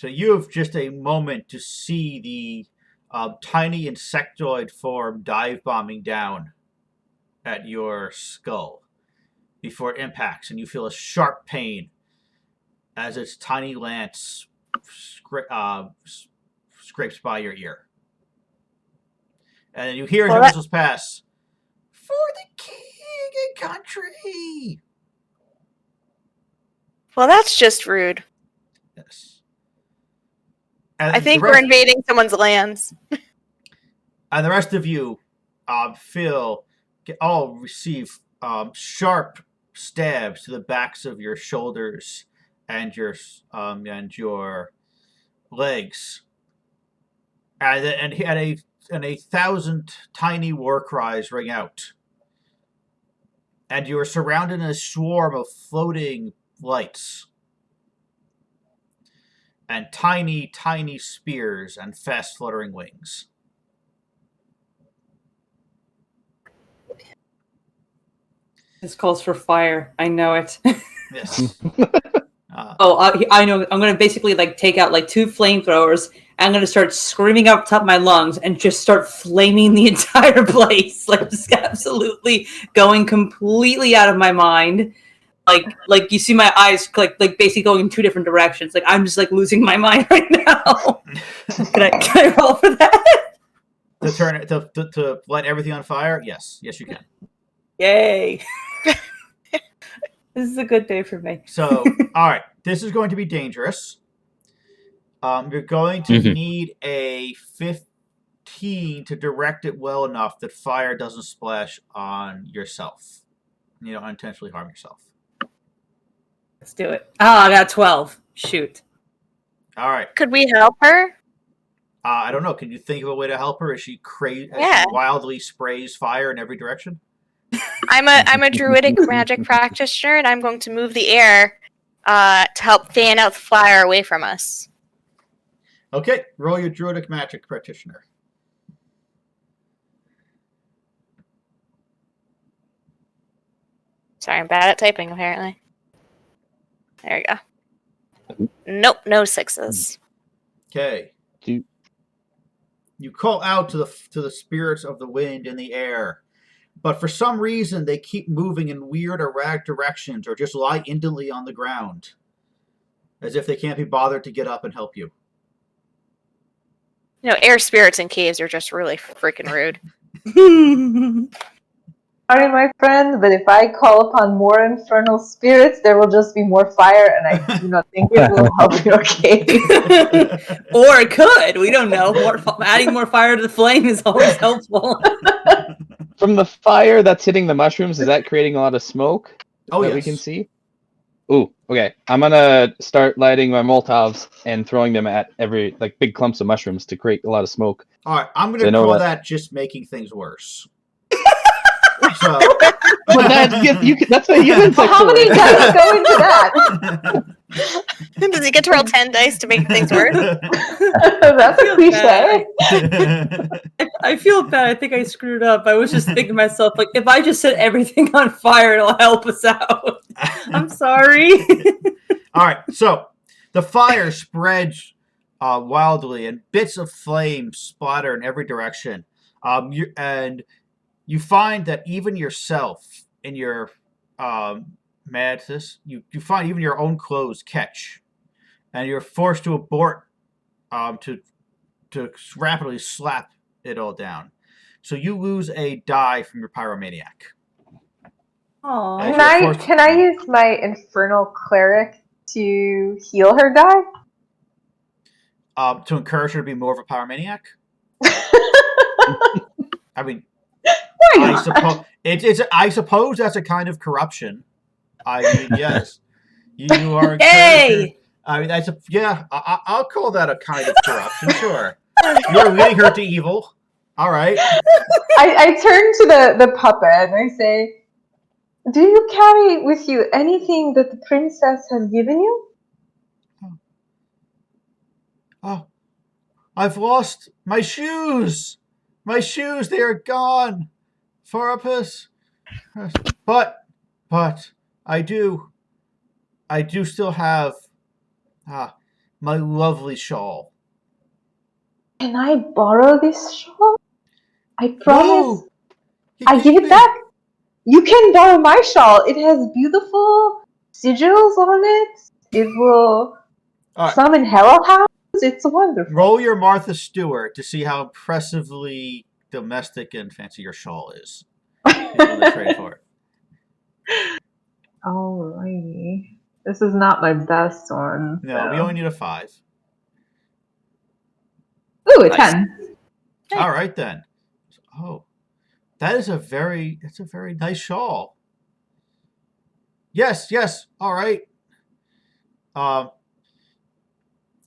So you have just a moment to see the tiny insectoid form dive bombing down at your skull before it impacts, and you feel a sharp pain as its tiny lance scrapes by your ear. And then you hear Well, him whistles pass. For the king and country! Well, that's just rude. Yes. And I think we're invading someone's lands. And the rest of you all receive sharp stabs to the backs of your shoulders and your legs, and a thousand tiny war cries ring out, and you are surrounded in a swarm of floating lights and tiny, tiny spears and fast fluttering wings. This calls for fire. I know it. Yes. I know. I'm going to basically take out 2 flamethrowers. I'm going to start screaming up top of my lungs and just start flaming the entire place. Just absolutely going completely out of my mind. Like you see my eyes basically going in 2 different directions. I'm just losing my mind right now. Can I roll for that? To light everything on fire? Yes, you can. Yay! This is a good day for me. So, all right, this is going to be dangerous. You're going to need a 15 to direct it well enough that fire doesn't splash on yourself. You don't unintentionally harm yourself. Let's do it. I got 12. Shoot. All right. Could we help her? I don't know. Can you think of a way to help her? Is she crazy? Yeah. She wildly sprays fire in every direction? I'm a druidic magic practitioner, and I'm going to move the air to help fan out the fire away from us. Okay, roll your druidic magic practitioner. Sorry, I'm bad at typing, apparently. There we go. Nope, no 6s. Okay. You call out to the spirits of the wind in the air, but for some reason they keep moving in weird erratic directions or just lie indolently on the ground, as if they can't be bothered to get up and help you. Air spirits in caves are just really freaking rude. Sorry, my friend, but if I call upon more infernal spirits, there will just be more fire, and I do not think it will help your case. Or it could. We don't know. Adding more fire to the flame is always helpful. From the fire that's hitting the mushrooms, is that creating a lot of smoke yes. We can see? Ooh, okay. I'm gonna start lighting my Molotovs and throwing them at every big clumps of mushrooms to create a lot of smoke. All right, I'm gonna call that just making things worse. So, but that's a human sex. How many dice go into that? Does he get to roll 10 dice to make things worse? That's a cliche. I feel bad. I think I screwed up. I was just thinking to myself, if I just set everything on fire, it'll help us out. I'm sorry. All right, so the fire spreads wildly, and bits of flame splatter in every direction. You find that even yourself in your madness, you find even your own clothes catch, and you're forced to abort to rapidly slap it all down. So you lose a die from your pyromaniac. Aww. Can I use my infernal cleric to heal her die? To encourage her to be more of a pyromaniac? I mean, I suppose that's a kind of corruption. I mean, yes, you are. Hey! I mean, I'll call that a kind of corruption. Sure, you're leading her to evil. All right. I turn to the puppet and I say, "Do you carry with you anything that the princess has given you?" Oh, I've lost my shoes. My shoes, they are gone. Farapus. But I do still have my lovely shawl. Can I borrow this shawl? I promise. No, I give it back. You can borrow my shawl. It has beautiful sigils on it. It will summon hellhounds. It's wonderful. Roll your Martha Stewart to see how impressively domestic and fancy your shawl is. He's willing to trade for it. Alrighty. This is not my best one. No, we only need a 5. Ooh, a 10. All right then. Oh, that's a very nice shawl. Yes. All right.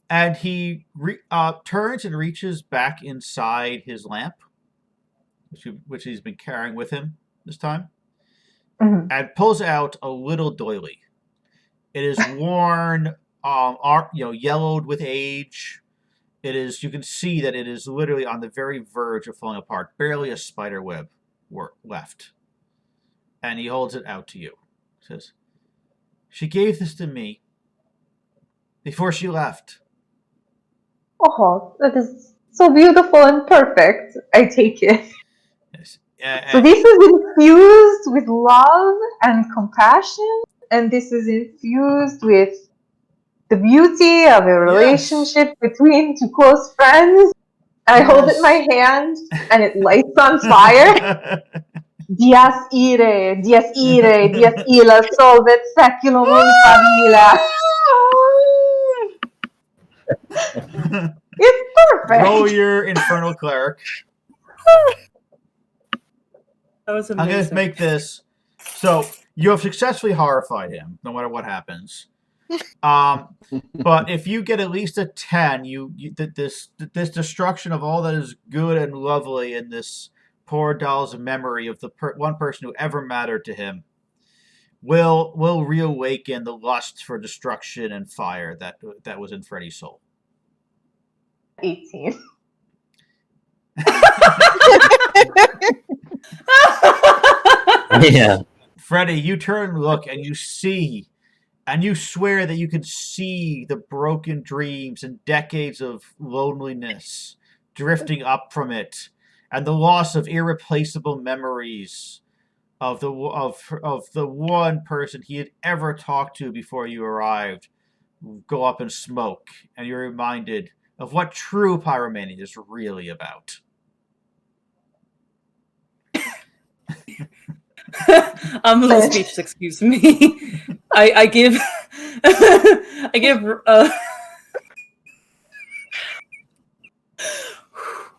And he turns and reaches back inside his lamp, which he's been carrying with him this time, and pulls out a little doily. It is worn, yellowed with age. It is. You can see that it is literally on the very verge of falling apart. Barely a spider web left. And he holds it out to you. He says, "She gave this to me before she left." Oh, that is so beautiful and perfect. I take it. Yes. So this is infused with love and compassion, and this is infused with the beauty of a relationship between two close friends. I hold it in my hand, and it lights on fire. Dies ire, illa solvet seculum favila. It's perfect. Roll your infernal cleric. That was amazing. I'm going to make this. So you have successfully horrified him, no matter what happens. But if you get at least a 10, this destruction of all that is good and lovely in this poor doll's memory of the one person who ever mattered to him will reawaken the lust for destruction and fire that was in Freddy's soul. 18. Yeah. Freddy, you turn and look, and you see, and you swear that you can see the broken dreams and decades of loneliness drifting up from it, and the loss of irreplaceable memories of the one person he had ever talked to before you arrived go up in smoke, and you're reminded of what true pyromania is really about. I'm a little speechless, excuse me. I give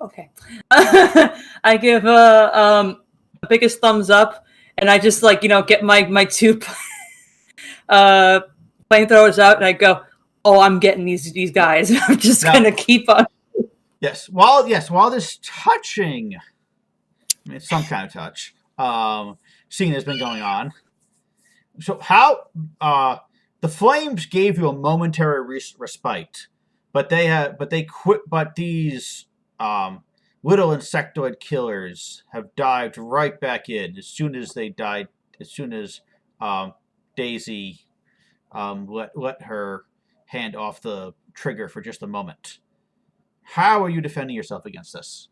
okay. I give the biggest thumbs up, and I just get my 2 flamethrowers out, and I go, "Oh, I'm getting these guys." I'm just gonna keep on. Yes, while this touching, I mean, it's some kind of touch. Scene has been going on. So how the flames gave you a momentary respite, but these little insectoid killers have dived right back in as soon as they died. As soon as Daisy let her hand off the trigger for just a moment. How are you defending yourself against this?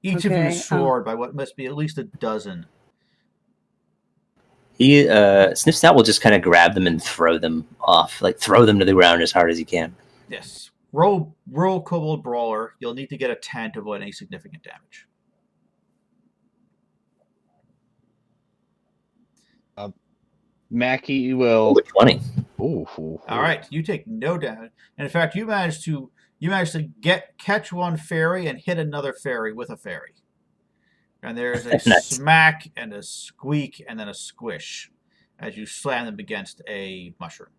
Each of you is sword by what must be at least a dozen. He Sniffs out will just kind of grab them and throw them off, throw them to the ground as hard as he can. Yes. Roll Kobold Brawler. You'll need to get a 10 to avoid any significant damage. Mackie will 20. Ooh. All right, you take no damage, and in fact, you managed to catch one fairy and hit another fairy with a fairy. And there's a Nice. Smack and a squeak and then a squish as you slam them against a mushroom.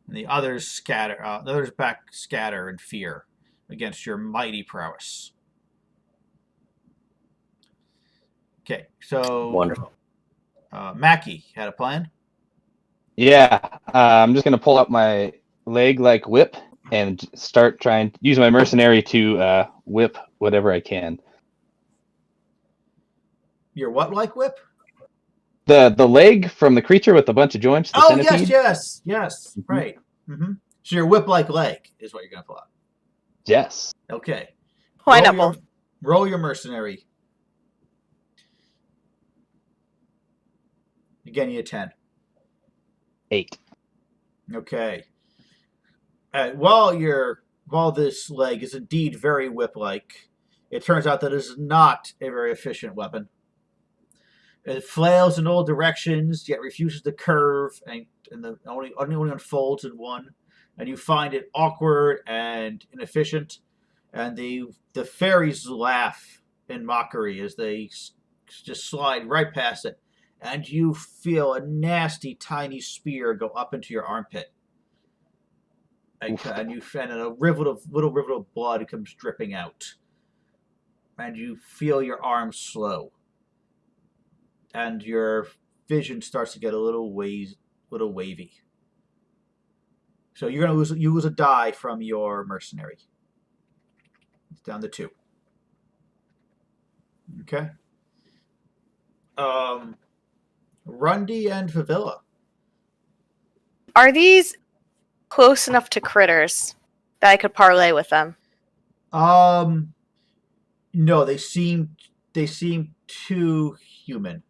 And the others scatter. The others scatter in fear against your mighty prowess. Okay, so Wonderful. Mackie had a plan. Yeah, I'm just gonna pull out my leg-like whip and start trying to use my mercenary to whip whatever I can. Your what like whip? The leg from the creature with a bunch of joints. The centipede? yes, Mm-hmm. right. Mm-hmm. So your whip-like leg is what you're gonna pull out. Yes. Okay. Why not both? Roll your mercenary. Again, you 10. 8. Okay. While this leg is indeed very whip-like, it turns out that it is not a very efficient weapon. It flails in all directions, yet refuses to curve, and only unfolds in one. And you find it awkward and inefficient. And the fairies laugh in mockery as they just slide right past it, and you feel a nasty, tiny spear go up into your armpit. And a little rivet of blood comes dripping out, and you feel your arm slow, and your vision starts to get a little wavy. So you're gonna lose a die from your mercenary. It's down to 2. Okay. Rundy and Favilla. Are these close enough to critters that I could parlay with them? No, they seem too human.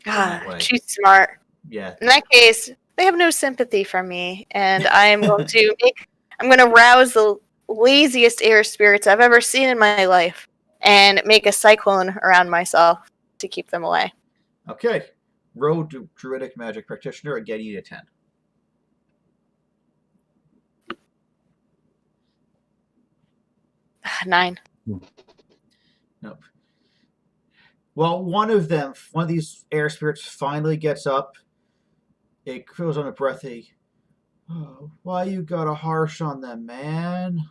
Too smart. Yeah. In that case, they have no sympathy for me, and I am going to rouse the laziest air spirits I've ever seen in my life, and make a cyclone around myself to keep them away. Okay. Roll Druidic Magic Practitioner, again you need a 10. Nine. Nope. Well, one of these air spirits finally gets up. It goes on a breathy, "Oh, why you gotta harsh on them, man?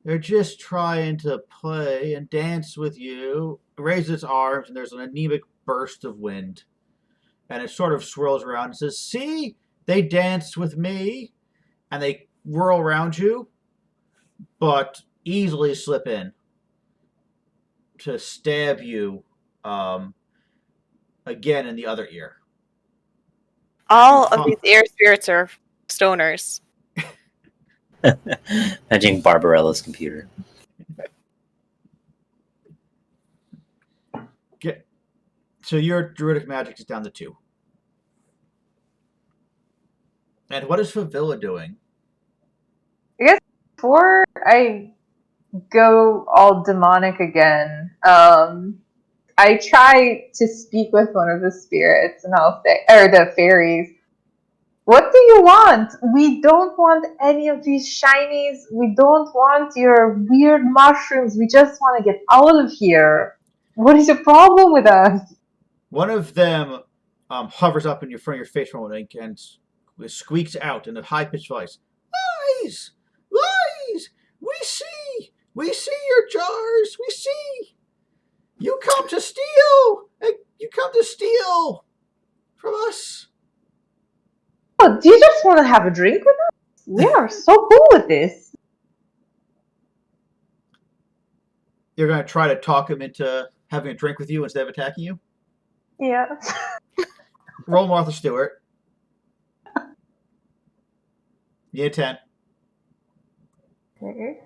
They're just trying to play and dance with you." It raises its arms, and there's an anemic burst of wind. And it sort of swirls around and says, "See? They danced with me." And they whirl around you, but easily slip in to stab you again in the other ear. All of these air spirits are stoners. Managing Barbarella's computer. So your Druidic Magic is down to 2. And what is Favilla doing? I guess before I go all demonic again, I try to speak with one of the spirits, and I'll say, or the fairies, "What do you want? We don't want any of these shinies. We don't want your weird mushrooms. We just want to get out of here. What is your problem with us?" One of them hovers up in front of your face for a moment and squeaks out in a high-pitched voice, "Lies! Lies! We see your jars! We see! You come to steal! You come to steal from us!" Oh, do you just want to have a drink with us? We are so cool with this. You're going to try to talk him into having a drink with you instead of attacking you? Yeah. Roll Martha Stewart. You need a 10. Okay.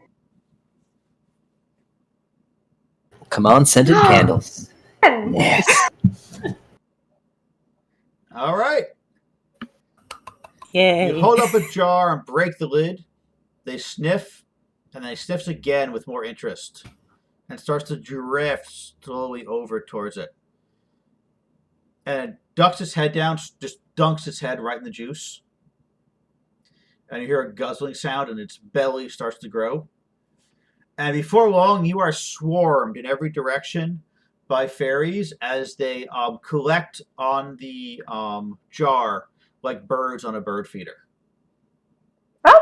Come on, scented candles. Yes. All right. Yay. You hold up a jar and break the lid. They sniff, and then he sniffs again with more interest and starts to drift slowly over towards it. And it ducks its head down, just dunks its head right in the juice. And you hear a guzzling sound, and its belly starts to grow. And before long, you are swarmed in every direction by fairies as they collect on the jar like birds on a bird feeder. Oh,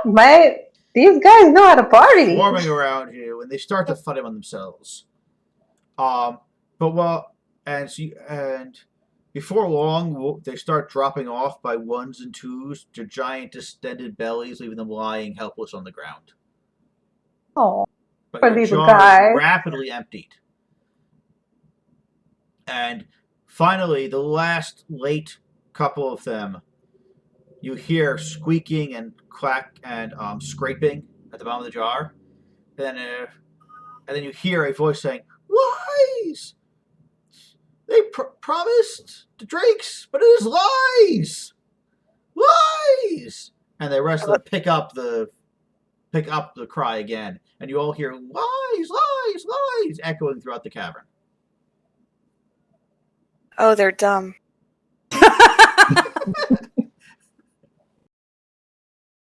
these guys know how to party. Swarming around you, and they start to fight among themselves. And before long, they start dropping off by ones and twos to giant distended bellies, leaving them lying helpless on the ground. Oh, But poor your little jar guy. is rapidly emptied. And Finally, the last late couple of them, you hear squeaking and clack and scraping at the bottom of the jar. And then you hear a voice saying, "Lies! They promised the drakes, but it is lies! Lies!" And the rest of them pick up the cry again, and you all hear lies, lies, lies echoing throughout the cavern. Oh, they're dumb.